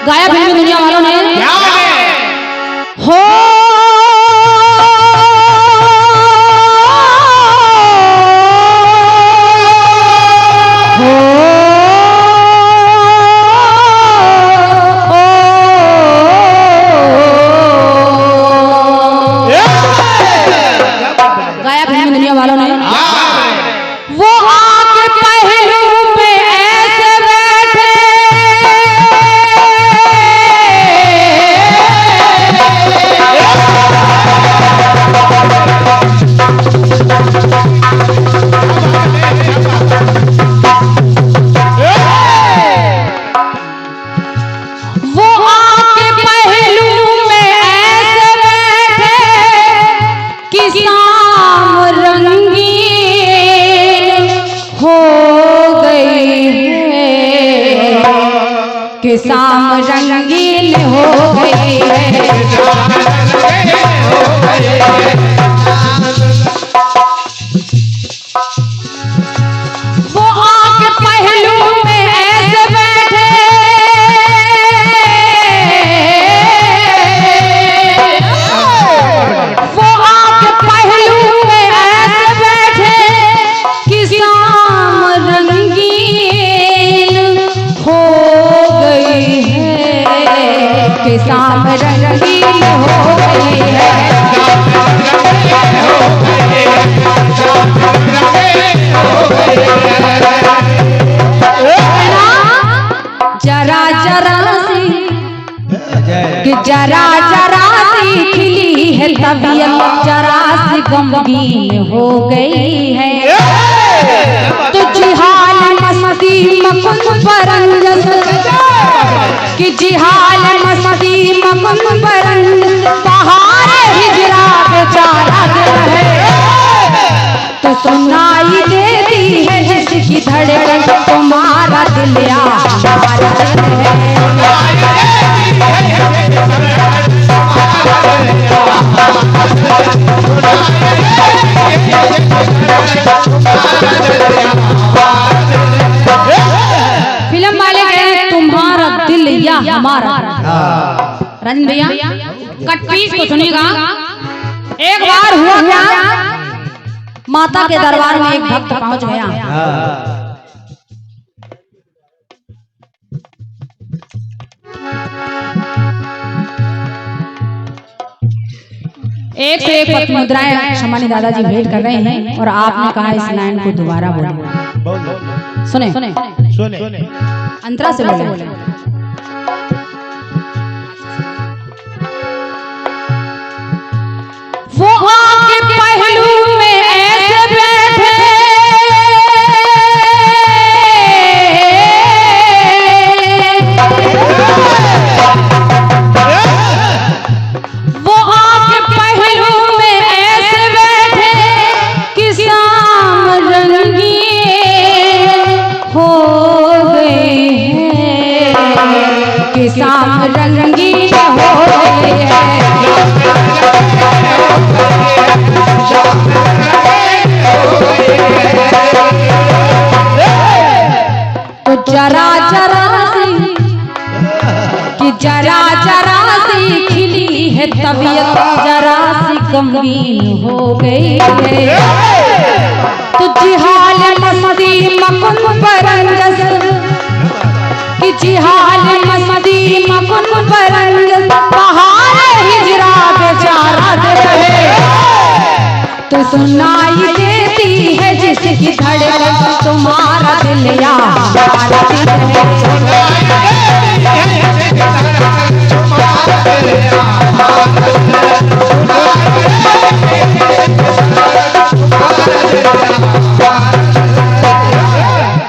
गाया फिल्मी दुनिया वालों ने हो गाया फिल्मी दुनिया वालों ने वो आके पहलू पे ऐसे बैठे वो आके पहलू में ऐसे बैठे किसान रंगीन हो गई है किसान रंगीन हो गई है वो आके पहलू में ऐसे बैठे वो आके पहलू में ऐसे बैठे किसान रंगीन हो गई है किसान रंगीन हो गई है जरा जरा सी कि जरा जरा सी खिली है तबीयत जरा सी गमगीन हो गई है तुझी हाल मस्ती मकुन परंजस कि जिहाल मस्ती मकुन परंजस पहाड़ हिजरा बेचारा दिल है तो सुनाई देती है जिसकी धड़कन तुम्हारा दिल या हमारा दिल है फिल्म वाले कह रहे हैं तुम्हारा दिल या हमारा रंजन भैया कट पीस को सुनिएगा। एक बार हुआ क्या माता के दरबार में एक भक्त पहुंच गया एक से एक पति मुद्राएं सम्मानित दादाजी भेंट कर रहे हैं और आपने कहा इस लाइन को दोबारा बोले सुने सुने सुने अंतरा से बोले वो आके पहलू में ऐसे बैठे वो आके पहलू में ऐसे बैठे किसान रंगीन हो गए हैं किसान रंगीन हो गए हैं तो जरा जरा सी कि जरा जरा सी खिली है तबीयत जरा सी गमगीन हो गई है तो जिहाल मस्ती मकुन परंजस कि जिहाल मस्ती मकुन परंजस पहाड़ हिजरा बेचारा दिल है तो सुनाई देती है जिसकी धड़कन तुम्हारा दिल या हमारा दिल है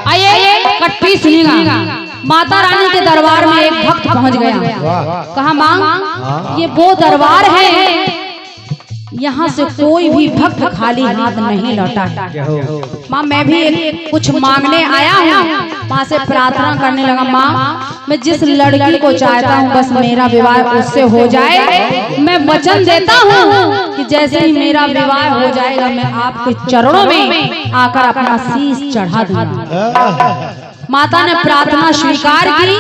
आइए कट पीस सुनिएगा। माता रानी के दरबार में एक भक्त पहुंच गया कहा मां ये वो दरबार है यहाँ से कोई भी भक्त खाली हाथ नहीं लौटा है। माँ मैं भी कुछ मांगने आया हूँ। माँ से प्रार्थना करने लगा, माँ मैं जिस लड़की को चाहता हूँ बस मेरा विवाह उससे हो जाए। मैं वचन देता हूँ कि जैसे ही मेरा विवाह हो जाएगा मैं आपके चरणों में आकर अपना शीश चढ़ा दूंगा। माता ने प्रार्थना स्वीकार की।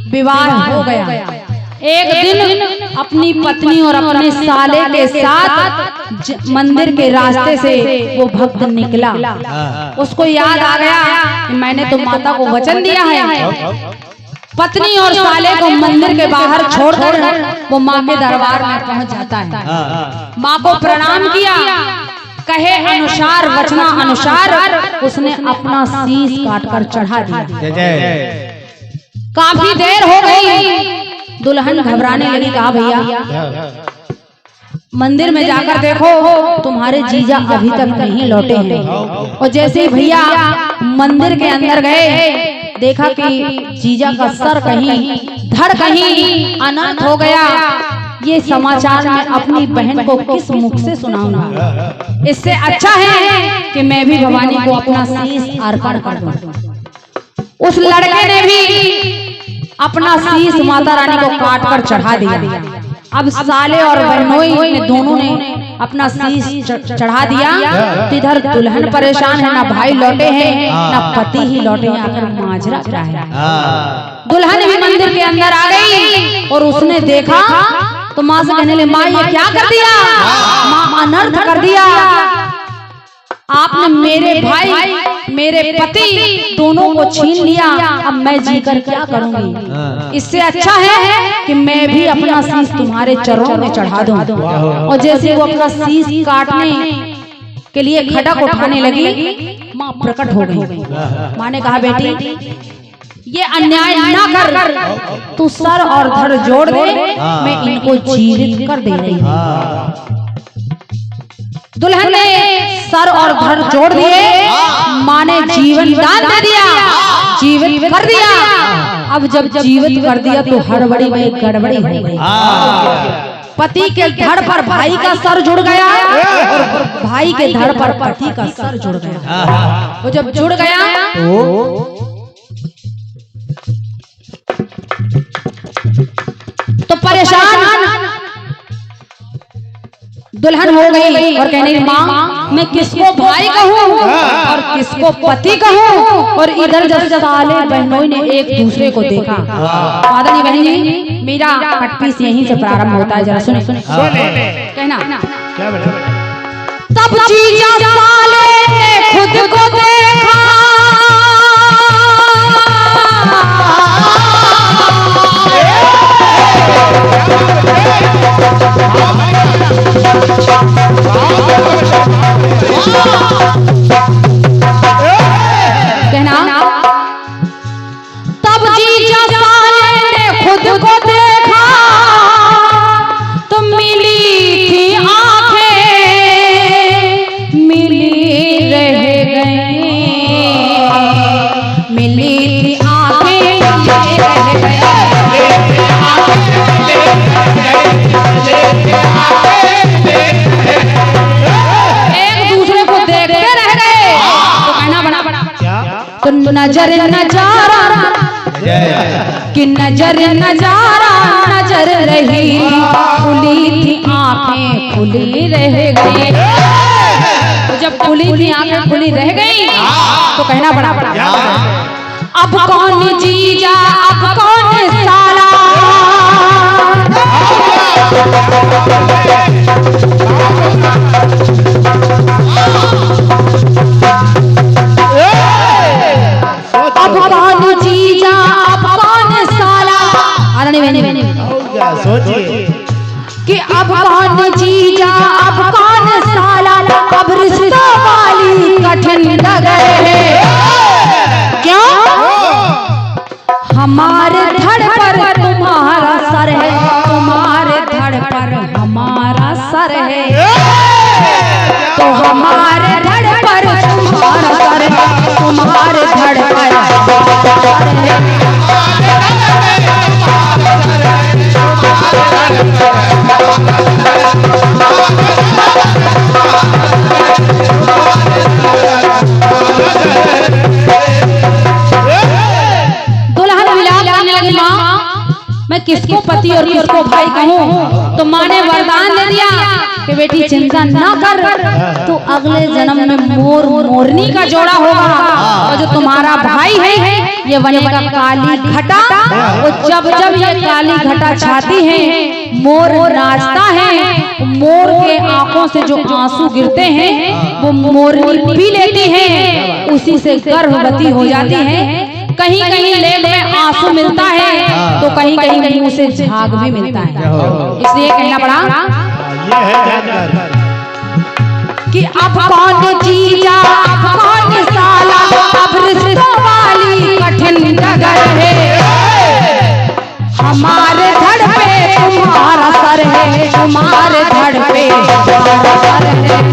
विवाह हो गया। एक दिन अपनी पत्नी और अपने साले के साथ मंदिर के रास्ते से वो भक्त निकला। उसको याद आ गया कि मैंने तो माता को वचन दिया है। पत्नी और साले को मंदिर के बाहर छोड़कर वो माँ के दरबार में पहुंच जाता है। माँ को प्रणाम किया, कहे अनुसार वचना अनुसार उसने अपना शीश काटकर चढ़ा दिया। काफी देर हो गई, दुल्हन घबराने लगी। कहा भैया मंदिर में जाकर देखो, तुम्हारे जीजा अभी तक नहीं लौटे हैं। और जैसे ही भैया मंदिर के अंदर गए, देखा कि जीजा का सर कहीं धड़ कहीं अनाथ हो गया। ये समाचार मैं अपनी बहन को किस मुख से सुनाऊंगा? इससे अच्छा है कि मैं भी भवानी को अपना शीश अर्पण कर दूं। उस लड़के ने भी अपना शीश माता रानी को काट कर चढ़ा दिया। अब साले और बहनोई ने दोनों ने अपना शीश चढ़ा दिया। तो इधर दुल्हन परेशान है, ना भाई लौटे हैं ना पति ही लौटे हैं। आखिर माजरा क्या है? दुल्हन भी मंदिर के अंदर आ गई और उसने देखा तो माँ से कहने लगी, माँ ये क्या कर दिया? माँ अनर्थ कर दिया। आपने मेरे भाई मेरे पति दोनों को छीन लिया। अब मैं जीकर क्या करूंगी? इससे अच्छा है कि मैं भी अपना शीश तुम्हारे चरणों में चढ़ा दूं। और जैसे वो अपना शीश काटने के लिए खड़क उठाने लगी, माँ प्रकट हो गई। माँ ने कहा, बेटी ये अन्याय ना कर, तू सर और धड़ जोड़ दे, मैं इनको जीवित कर दे रही हूँ। दुल्हन ने सर और धड़ जोड़ दिए। माँ ने जीवन दान दे दिया, जीवित कर दिया। अब जब जीवित कर दिया तो हड़बड़ी में गड़बड़ी हो गई। पति के धड़ पर भाई का सर जुड़ गया और भाई के धड़ पर पति का सर जुड़ गया। वो जब जुड़ गया तो परेशान दुल्हन हो गई और कहने लगी, माँ मैं किसको भाई कहूँ और किसको पति कहूँ? और इधर जब साले बहनोई ने एक दूसरे को देखा। माता बहन जी, मेरा कटपीस यहीं से प्रारंभ होता है, जरा सुने सुने कहना। तब जीजा साले ने खुद को देखा, कहना। तब जीजा साले ने खुद को देखा तो मिली थी आंखें, मिली रह गई, मिली थी आंखें रह गई। तो नजर नजारा कि नजर नजारा नजर रही, खुली थी आंखें खुली रह गई। तो जब खुली थी आंखें खुली रह गई तो कहना पड़ा, अब कौन जीजा अब कौन साला? अब कौन जीजा अब कौन साला? सोचिए कि अब कौन जीजा अब कौन साला? अब रिश्ता वाली कठिन गए है। क्यों? हमारे धड़ पर तुम्हारा सर है, तुम्हारे धड़ पर हमारा सर है। तो हमारे धड़ पर तुम्हारा सर है, तुम्हारे धड़ पर सर है। किसको पति और किसको भाई कहूँ। तो माँ ने वरदान दे दिया कि बेटी चिंता ना कर, तो अगले जन्म में मोर मोरनी का जोड़ा होगा, और जो तुम्हारा भाई है ये बनेगा काली घटा। और जब जब ये काली घटा छाती है, मोर नाचता है, मोर के आंखों से जो आंसू गिरते हैं वो मोरनी पी लेती है, उसी से गर्भवती हो जाती है। कहीं कहीं लेग में आंसू मिलता है तो कहीं कहीं मुंह से झाग भी मिलता है। इसलिए कहना पड़ा कि अब कौन जीजा अब कौन साला, अब रिश्तों वाली कठिन डगर है। हमारे धड़ पे तुम्हारा सर है, तुम्हारे धड़ पे तुम्हारा सर है।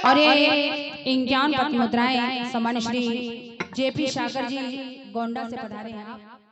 और ये ज्ञान पत्नी मुद्राएं सम्मानित श्री जेपी सागर जी गोंडा से पधारे हैं।